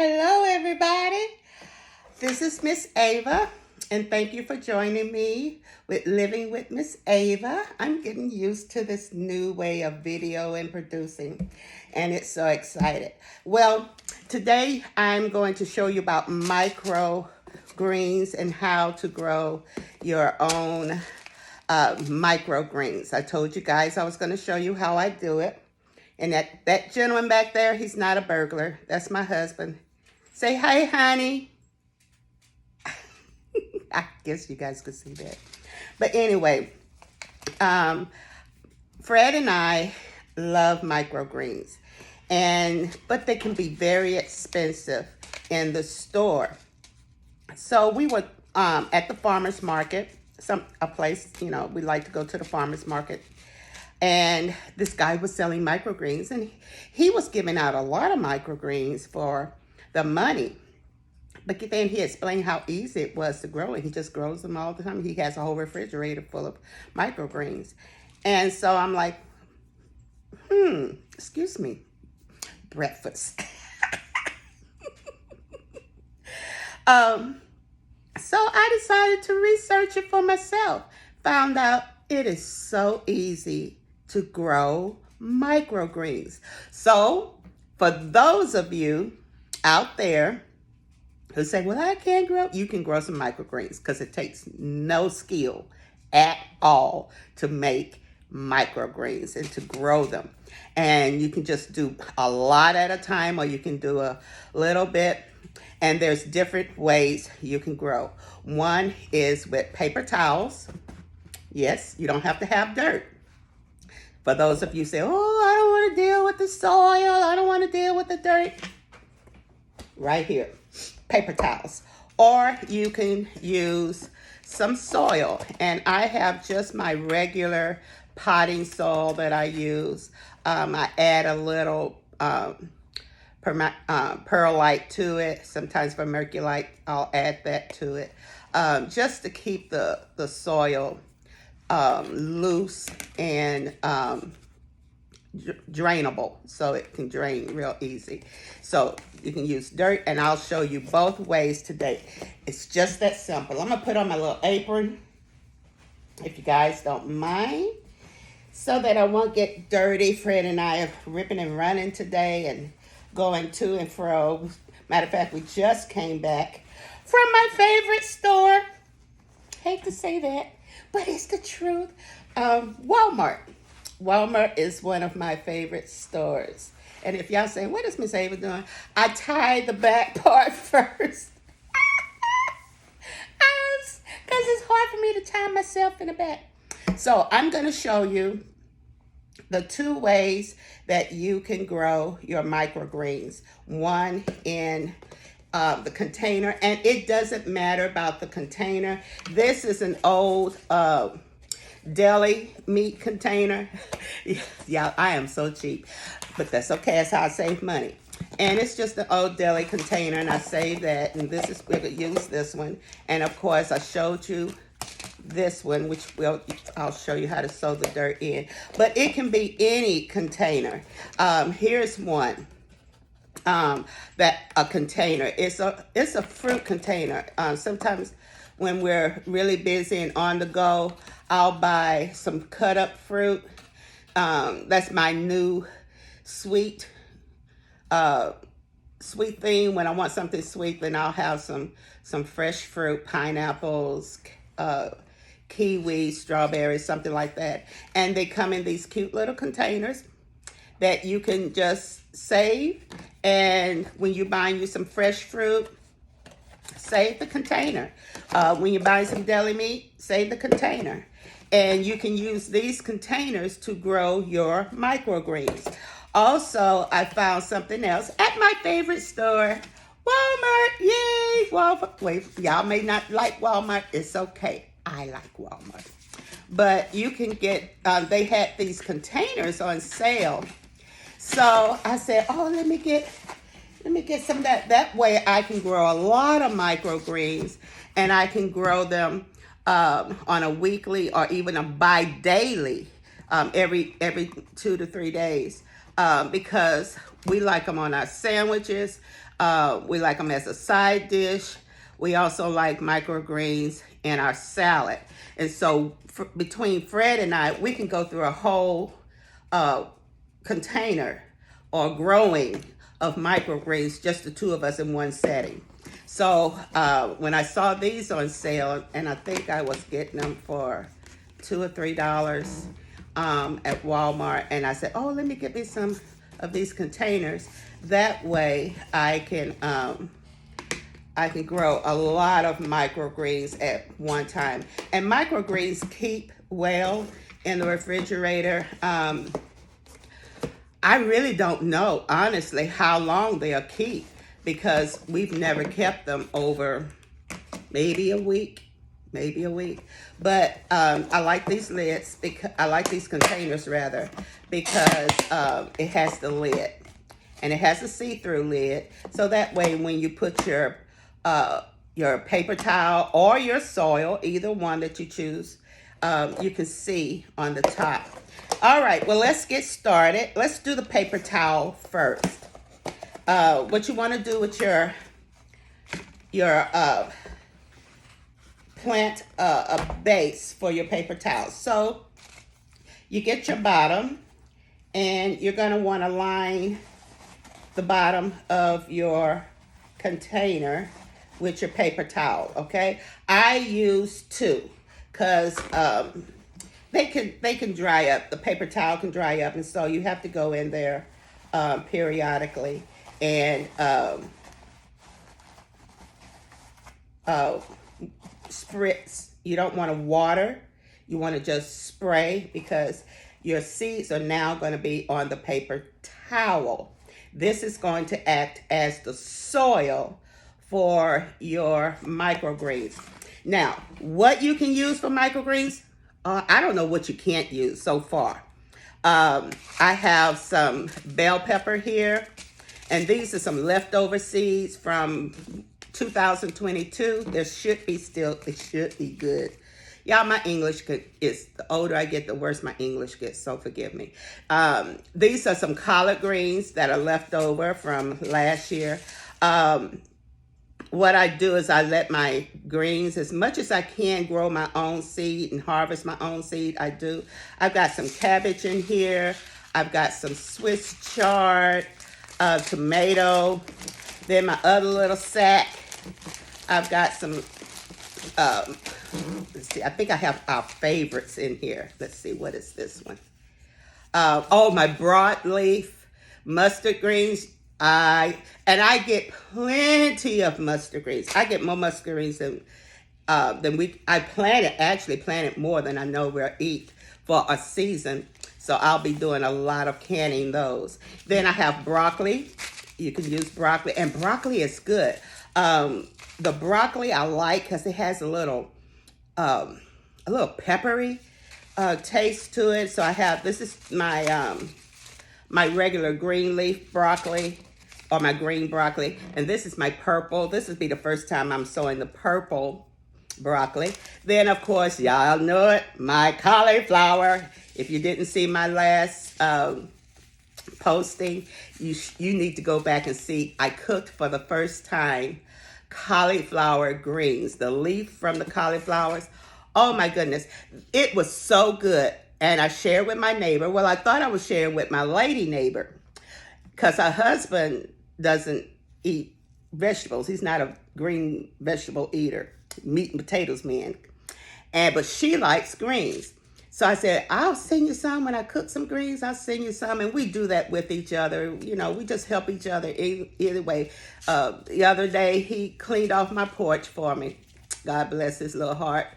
Hello, everybody. This is Miss Ava, and thank you for joining me with Living with Miss Ava. I'm getting used to this new way of video and producing, and it's so excited. Well, today I'm going to show you about microgreens and how to grow your own microgreens. I told you guys I was going to show you how I do it. And that gentleman back there, he's not a burglar. That's my husband. Say hi, honey. I guess you guys could see that. But anyway, Fred and I love microgreens. But they can be very expensive in the store. So we were at the farmer's market, a place, we like to go to the farmer's market. And this guy was selling microgreens, and he was giving out a lot of microgreens for the money. But then he explained how easy it was to grow it. He just grows them all the time. He has a whole refrigerator full of microgreens. And so I'm like, excuse me, breakfast. So I decided to research it for myself. Found out it is so easy to grow microgreens. So for those of you out there who say, well, I can't grow, you can grow some microgreens because it takes no skill at all to make microgreens and to grow them. And you can just do a lot at a time, or you can do a little bit. And there's different ways you can grow. One is with paper towels. Yes, you don't have to have dirt. For those of you who say, oh, I don't want to deal with the soil, I don't want to deal with the dirt. Right here, paper towels. Or you can use some soil. And I have just my regular potting soil that I use. I add a little perlite to it. Sometimes vermiculite, I'll add that to it. Just to keep the soil loose and drainable, so it can drain real easy. So you can use dirt, and I'll show you both ways today. It's just that simple. I'm gonna put on my little apron, if you guys don't mind, so that I won't get dirty. Fred and I are ripping and running today and going to and fro. Matter of fact, we just came back from my favorite store. Hate to say that, but it's the truth. Walmart. Walmart is one of my favorite stores. And if y'all say, what is Miss Ava doing? I tied the back part first. Because it's hard for me to tie myself in the back. So I'm going to show you the two ways that you can grow your microgreens. One in the container, and it doesn't matter about the container. This is an old deli meat container. Yeah, I am so cheap, but that's okay. That's how I save money. And it's just an old deli container, and I saved that, and this is, we're gonna use this one. And of course, I showed you this one, which I'll show you how to sow the dirt in. But it can be any container. Here's one. A container. It's a fruit container. Sometimes when we're really busy and on the go, I'll buy some cut up fruit. That's my new sweet thing. When I want something sweet, then I'll have some fresh fruit, pineapples, kiwi, strawberries, something like that. And they come in these cute little containers that you can just save. And when you're buying you some fresh fruit, save the container. When you're buying some deli meat, save the container. And you can use these containers to grow your microgreens. Also, I found something else at my favorite store, Walmart. Yay, Walmart. Wait, y'all may not like Walmart. It's okay. I like Walmart. But you can get, they had these containers on sale. So I said, oh, let me get some of that. That way I can grow a lot of microgreens, and I can grow them on a weekly or even a bi-daily, every 2 to 3 days, because we like them on our sandwiches. We like them as a side dish. We also like microgreens in our salad. And so between Fred and I, we can go through a whole container or growing of microgreens, just the two of us in one setting. So when I saw these on sale, and I think I was getting them for $2 or $3 at Walmart, and I said, oh, let me get me some of these containers. That way I can grow a lot of microgreens at one time. And microgreens keep well in the refrigerator. I really don't know, honestly, how long they'll keep, because we've never kept them over maybe a week. But I like these lids, because I like these containers rather, because it has the lid, and it has a see-through lid, so that way when you put your paper towel or your soil, either one that you choose, you can see on the top. All right, well, let's get started. Let's do the paper towel first. What you want to do with your plant a base for your paper towel. So you get your bottom, and you're going to want to line the bottom of your container with your paper towel, okay? I use two, because they can dry up. The paper towel can dry up, and so you have to go in there periodically and spritz. You don't want to water. You want to just spray, because your seeds are now going to be on the paper towel. This is going to act as the soil for your microgreens. Now, what you can use for microgreens, I don't know what you can't use so far. I have some bell pepper here, and these are some leftover seeds from 2022. They should be good. Y'all, my English is, the older I get, the worse my English gets, so forgive me. These are some collard greens that are left over from last year. What I do is I let my greens, as much as I can, grow my own seed and harvest my own seed. I do. I've got some cabbage in here. I've got some Swiss chard, tomato. Then my other little sack, I've got some, let's see, I think I have our favorites in here. Let's see, what is this one? My broadleaf mustard greens. I get plenty of mustard greens. I get more mustard greens than I planted more than I know we'll eat for a season. So I'll be doing a lot of canning those. Then I have broccoli. You can use broccoli, and broccoli is good. The broccoli I like because it has a little peppery taste to it. So this is my regular green leaf broccoli, or my green broccoli, and this is my purple. This would be the first time I'm sowing the purple broccoli. Then, of course, y'all know it, my cauliflower. If you didn't see my last posting, you need to go back and see. I cooked for the first time cauliflower greens, the leaf from the cauliflowers. Oh my goodness, it was so good. And I shared with my neighbor. Well, I thought I was sharing with my lady neighbor, because her husband doesn't eat vegetables. He's not a green vegetable eater, meat and potatoes man. But she likes greens. So I said, I'll send you some when I cook some greens. I'll send you some. And we do that with each other. You know, we just help each other either way. The other day, he cleaned off my porch for me. God bless his little heart.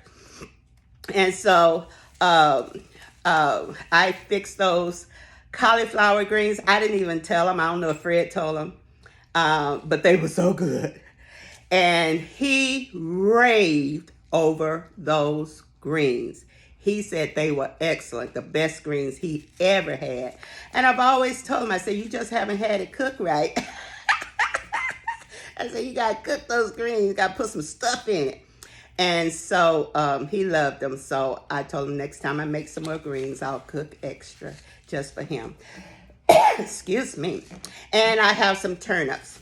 And so I fixed those cauliflower greens. I didn't even tell him. I don't know if Fred told him. But they were so good. And he raved over those greens. He said they were excellent, the best greens he ever had. And I've always told him, I said, you just haven't had it cooked right. I said, you got to cook those greens. You got to put some stuff in it. And so he loved them. So I told him next time I make some more greens, I'll cook extra just for him. Excuse me. And I have some turnips.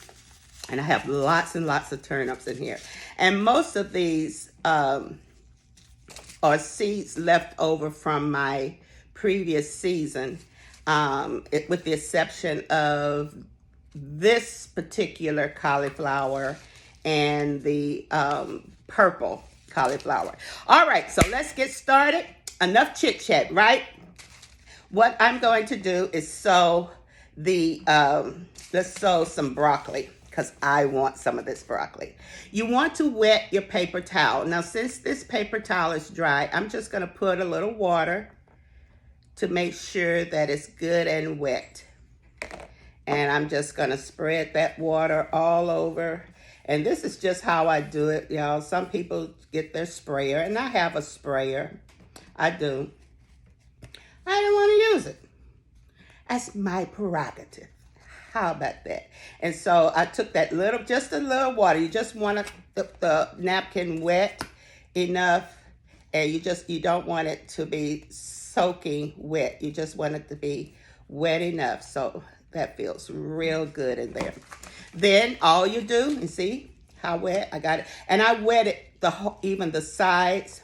And I have lots and lots of turnips in here. And most of these are seeds left over from my previous season, with the exception of this particular cauliflower and the purple cauliflower. All right, so let's get started. Enough chit chat, right? What I'm going to do is sow let's sow some broccoli, because I want some of this broccoli. You want to wet your paper towel. Now, since this paper towel is dry, I'm just going to put a little water to make sure that it's good and wet. And I'm just going to spread that water all over. And this is just how I do it, y'all. Some people get their sprayer, and I have a sprayer. I do. I don't want to use it. That's my prerogative. How about that? And so I took that just a little water. You just want the napkin wet enough, and you don't want it to be soaking wet. You just want it to be wet enough. So that feels real good in there. Then all you do, and see how wet I got it, and I wetted even the sides.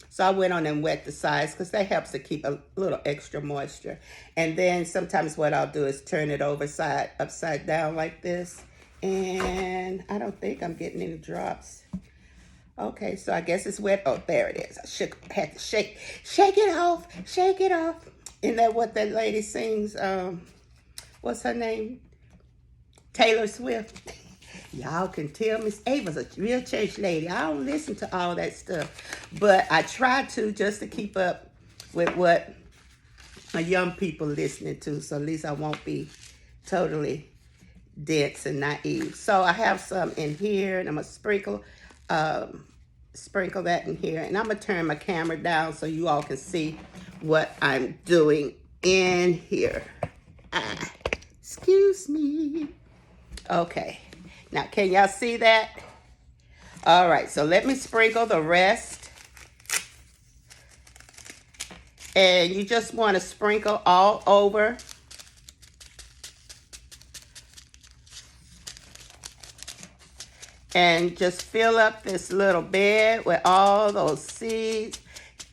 So I went on and wet the sides because that helps to keep a little extra moisture. And then sometimes what I'll do is turn it upside down like this. And I don't think I'm getting any drops. Okay, so I guess it's wet. Oh, there it is. I had to shake it off, shake it off. Isn't that what that lady sings? What's her name? Taylor Swift. Y'all can tell Miss Ava's a real church lady. I don't listen to all that stuff. But I try to, just to keep up with what my young people listening to. So at least I won't be totally dense and naive. So I have some in here, and I'm going to sprinkle that in here. And I'm going to turn my camera down so you all can see what I'm doing in here. Excuse me. Okay. Now, can y'all see that? All right, so let me sprinkle the rest. And you just want to sprinkle all over. And just fill up this little bed with all those seeds,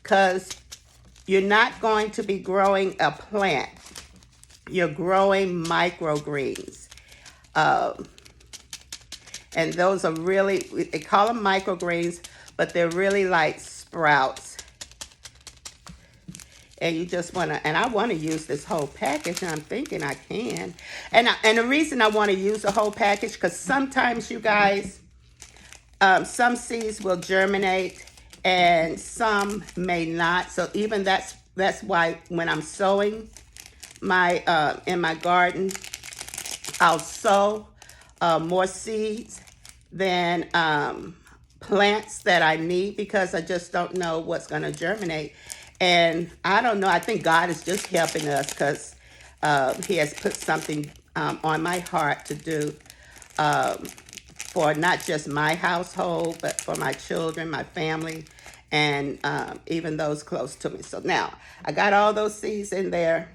because you're not going to be growing a plant. You're growing microgreens. And those are really, they call them microgreens, but they're really like sprouts. And you just want to, and I want to use this whole package, and I'm thinking I can. And the reason I want to use the whole package, because sometimes you guys, some seeds will germinate and some may not. So even that's why when I'm sowing my in my garden, I'll sow more seeds than plants that I need, because I just don't know what's going to germinate. And I don't know, I think God is just helping us, because he has put something on my heart to do for not just my household, but for my children, my family, and even those close to me. So now I got all those seeds in there.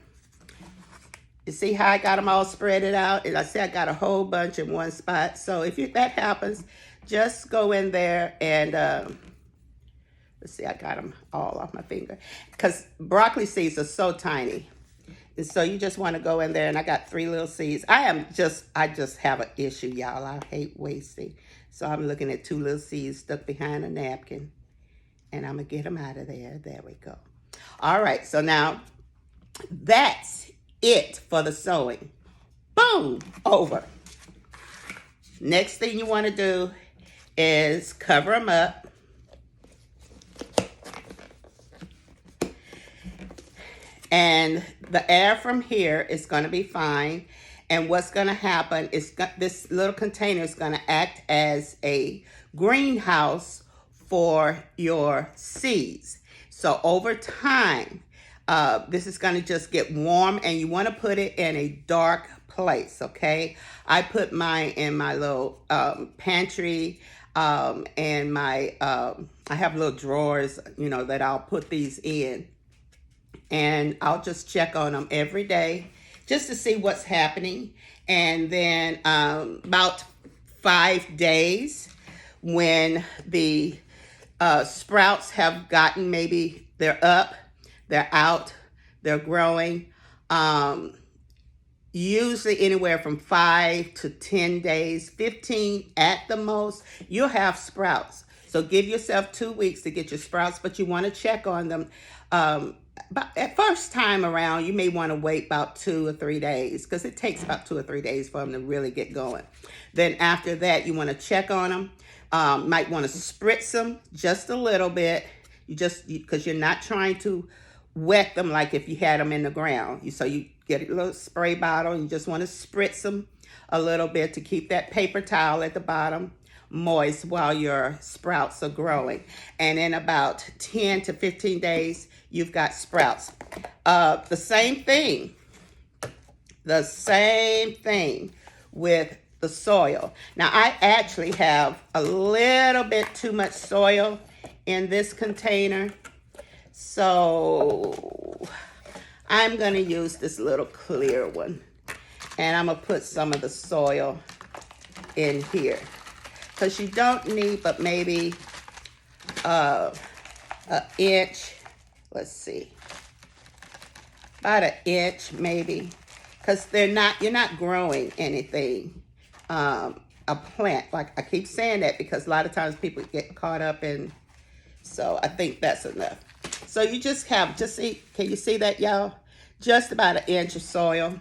You see how I got them all spread it out? And I see I got a whole bunch in one spot. So if that happens, just go in there and, let's see, I got them all off my finger. Because broccoli seeds are so tiny. And so you just want to go in there, and I got 3 little seeds. I just have an issue, y'all. I hate wasting. So I'm looking at 2 little seeds stuck behind a napkin. And I'm going to get them out of there. There we go. All right, so now that's it for the sowing. Boom, over. Next thing you want to do is cover them up. And the air from here is going to be fine. And what's going to happen is this little container is going to act as a greenhouse for your seeds. So over time, this is going to just get warm, and you want to put it in a dark place, okay? I put mine in my little pantry, and my I have little drawers, that I'll put these in. And I'll just check on them every day just to see what's happening. And then about 5 days when the sprouts have gotten, maybe they're up, they're out, they're growing. Usually anywhere from 5 to 10 days, 15 at the most, you'll have sprouts. So give yourself 2 weeks to get your sprouts, but you want to check on them. But at first time around, you may want to wait about 2 or 3 days because it takes about 2 or 3 days for them to really get going. Then after that, you want to check on them. Might want to spritz them just a little bit. Because you're not trying to wet them like if you had them in the ground. So you get a little spray bottle and you just want to spritz them a little bit to keep that paper towel at the bottom moist while your sprouts are growing. And in about 10 to 15 days, you've got sprouts. The same thing with the soil. Now, I actually have a little bit too much soil in this container. So I'm going to use this little clear one. And I'm going to put some of the soil in here. Because you don't need but maybe an inch. Let's see. About an inch maybe. Because you're not growing anything. A plant. Like I keep saying that because a lot of times people get caught up in. So I think that's enough. So you can you see that, y'all? Just about an inch of soil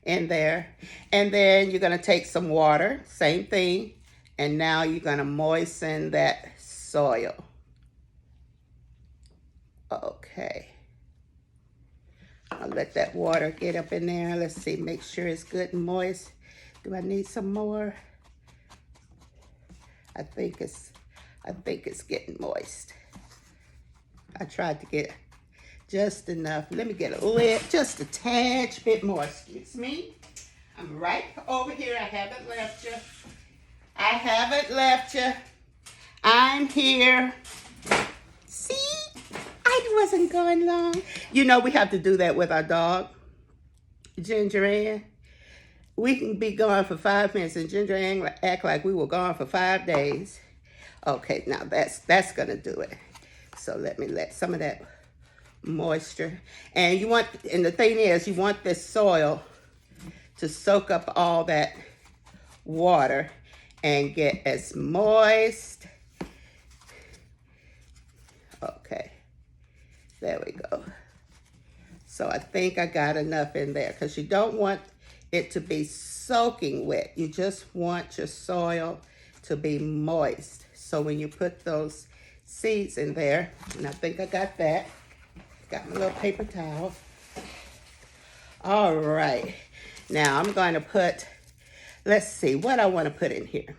in there. And then you're going to take some water, same thing. And now you're going to moisten that soil. Okay. I'll let that water get up in there. Let's see, make sure it's good and moist. Do I need some more? I think it's getting moist. I tried to get just enough. Let me get just a tad bit more. Excuse me. I'm right over here. I haven't left you. I'm here. See? I wasn't going long. You know, we have to do that with our dog, Ginger Ann. We can be gone for 5 minutes and Ginger Ann act like we were gone for 5 days. Okay, now that's gonna do it. So let me let some of that moisture. And the thing is, you want this soil to soak up all that water and get as moist. Okay, there we go. So I think I got enough in there because you don't want it to be soaking wet. You just want your soil to be moist. So when you put those seeds in there, and I think I got that. Got my little paper towel. All right. Now I'm going to put, let's see what I want to put in here.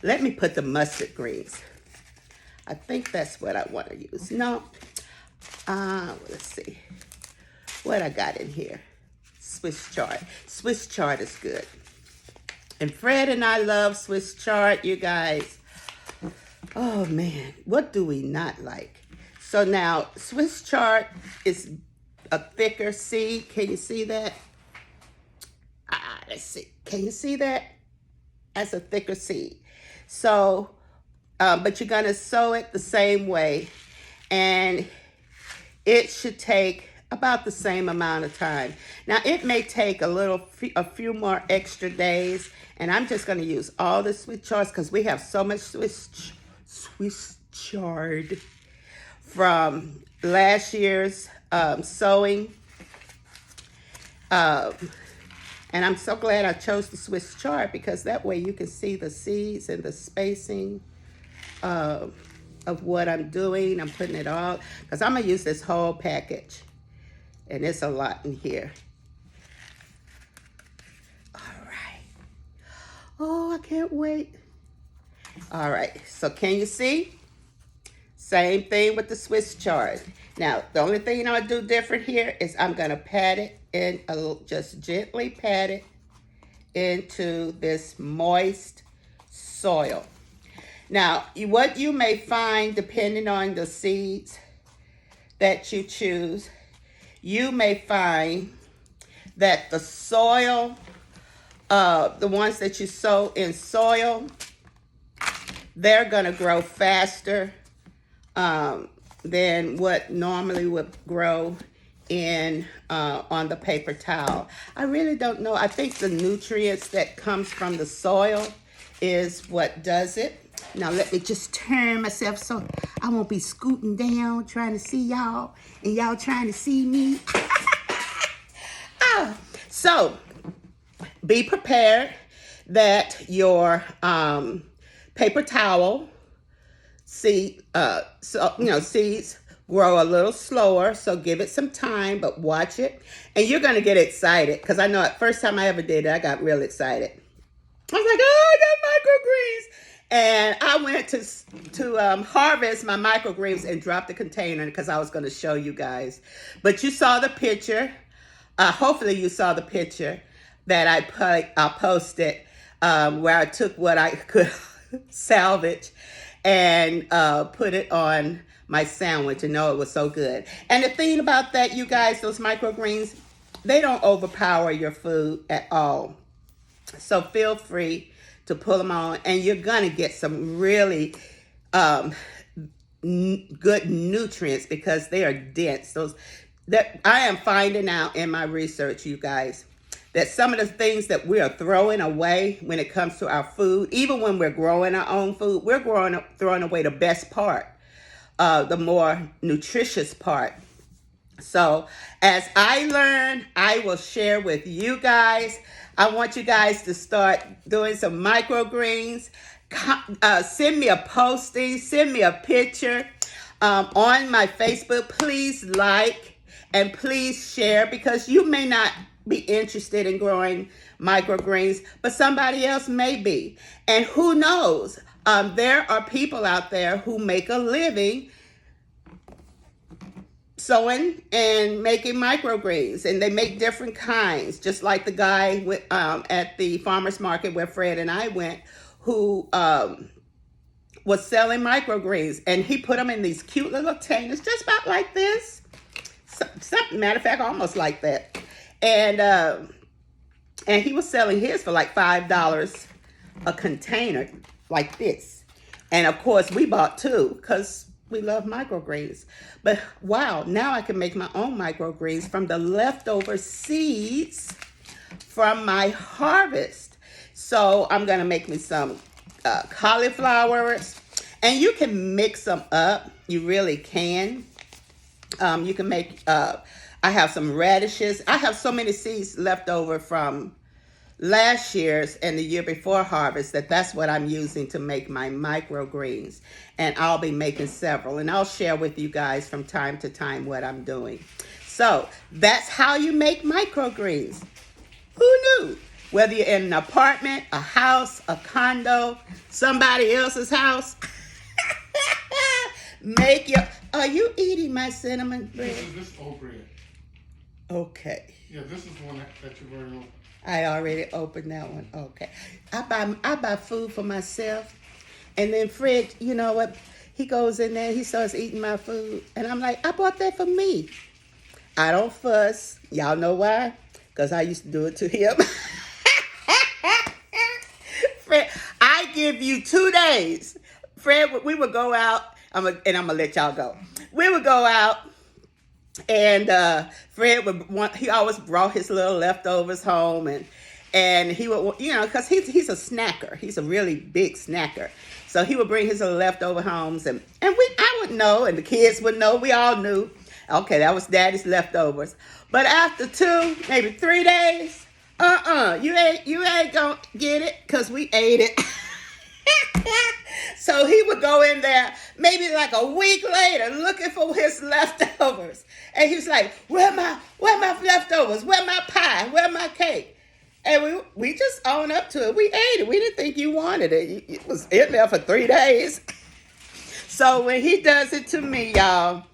Let me put the mustard greens. I think that's what I want to use. No. Let's see what I got in here. Swiss chard. Swiss chard is good. And Fred and I love Swiss chard, you guys. Oh man, what do we not like? So now, Swiss chard is a thicker seed. Can you see that? Let's see. Can you see that? That's a thicker seed. So, but you're going to sow it the same way. And it should take about the same amount of time. Now, it may take a few more extra days. And I'm just going to use all the Swiss chard because we have so much Swiss chard from last year's sowing. And I'm so glad I chose the Swiss chard because that way you can see the seeds and the spacing of what I'm doing. I'm putting it all, because I'm going to use this whole package. And it's a lot in here. All right. Oh, I can't wait. All right. So can you see? Same thing with the Swiss chard. Now, the only thing I'll do different here is I'm going to pat it and just gently pat it into this moist soil. Now, what you may find, depending on the seeds that you choose, you may find that the soil the ones that you sow in soil, they're going to grow faster than what normally would grow in on the paper towel. I really don't know. I think the nutrients that comes from the soil is what does it. Now let me just turn myself so I won't be scooting down trying to see y'all and y'all trying to see me. So be prepared that your paper towel seeds grow a little slower, so give it some time, but watch it. And you're going to get excited, because I know the first time I ever did it, I got real excited. I was like, oh, I got microgreens. And I went to harvest my microgreens and dropped the container because I was going to show you guys. But you saw the picture. Hopefully you saw the picture that I posted where I took what I could salvage and put it on my sandwich, and know it was so good. And the thing about that, you guys, those microgreens, they don't overpower your food at all. So feel free to pull them on, and you're gonna get some really good nutrients because they are dense. Those that I am finding out in my research, you guys, that some of the things that we are throwing away when it comes to our food, even when we're growing our own food, we're throwing away the best part, the more nutritious part. So as I learn, I will share with you guys. I want you guys to start doing some microgreens. Send me a posting, send me a picture on my Facebook. Please like and please share, because you may not be interested in growing microgreens, but somebody else may be. And who knows? There are people out there who make a living sowing and making microgreens, and they make different kinds, just like the guy at the farmer's market where Fred and I went, who was selling microgreens, and he put them in these cute little containers, just about like this. Matter of fact, almost like that. And he was selling his for like $5 a container, like this. And of course, we bought two because we love microgreens. But wow, now I can make my own microgreens from the leftover seeds from my harvest. So I'm gonna make me some cauliflowers, and you can mix them up. You really can. You can make, I have some radishes. I have so many seeds left over from last year's and the year before harvest that's what I'm using to make my microgreens. And I'll be making several, and I'll share with you guys from time to time what I'm doing. So that's how you make microgreens. Who knew? Whether you're in an apartment, a house, a condo, somebody else's house, make your... Are you eating my cinnamon bread? This is old bread. Okay. Yeah, this is the one that you already opened. I already opened that one. Okay. I buy food for myself, and then Fred, you know what? He goes in there, he starts eating my food, and I'm like, I bought that for me. I don't fuss. Y'all know why? Because I used to do it to him. Fred, I give you 2 days. Fred, we would go out, and I'm going to let y'all go. We would go out, and Fred he always brought his little leftovers home, and he would, because he's a snacker. He's a really big snacker. So he would bring his little leftover homes, and I would know, and the kids would know. We all knew. Okay, that was Daddy's leftovers. But after 2, maybe 3 days, you ain't gonna get it, because we ate it. So he would go in there maybe like a week later looking for his leftovers. And he was like, where my leftovers? Where my pie? Where my cake? And we just own up to it. We ate it. We didn't think you wanted it. It was in there for 3 days. So when he does it to me, y'all,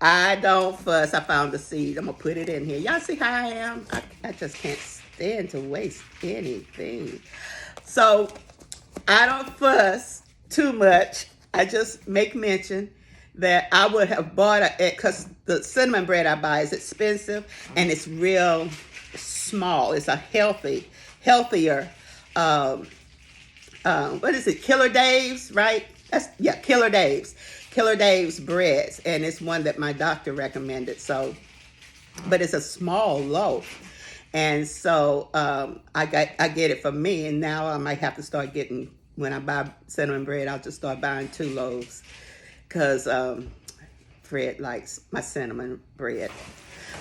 I don't fuss. I found the seed. I'm going to put it in here. Y'all see how I am? I just can't stand to waste anything. So I don't fuss too much. I just make mention that I would have bought it because the cinnamon bread I buy is expensive and it's real small. It's a healthy healthier, what is it? Killer Dave's, right? Killer Dave's. Killer Dave's breads, and it's one that my doctor recommended. So, but it's a small loaf, and so I get it for me, and now I might have to start getting, when I buy cinnamon bread, I'll just start buying 2 loaves, because Fred likes my cinnamon bread.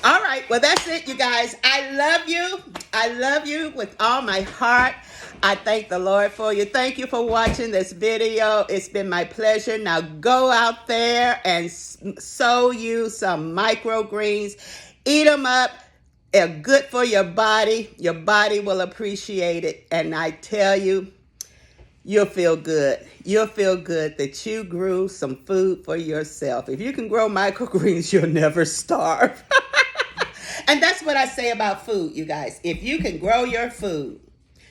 All right, well, that's it, you guys. I love you. I love you with all my heart. I thank the Lord for you. Thank you for watching this video. It's been my pleasure. Now go out there and sow you some microgreens. Eat them up. They're good for your body. Your body will appreciate it. And I tell you, you'll feel good. You'll feel good that you grew some food for yourself. If you can grow microgreens, you'll never starve. And that's what I say about food, you guys. If you can grow your food,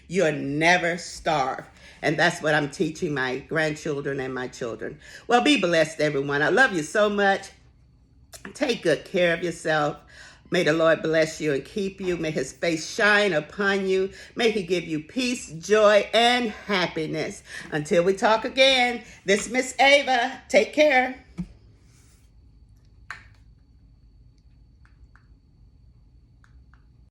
you'll never starve. And that's what I'm teaching my grandchildren and my children. Well, be blessed, everyone. I love you so much. Take good care of yourself. May the Lord bless you and keep you. May his face shine upon you. May he give you peace, joy, and happiness. Until we talk again, this is Miss Ava. Take care.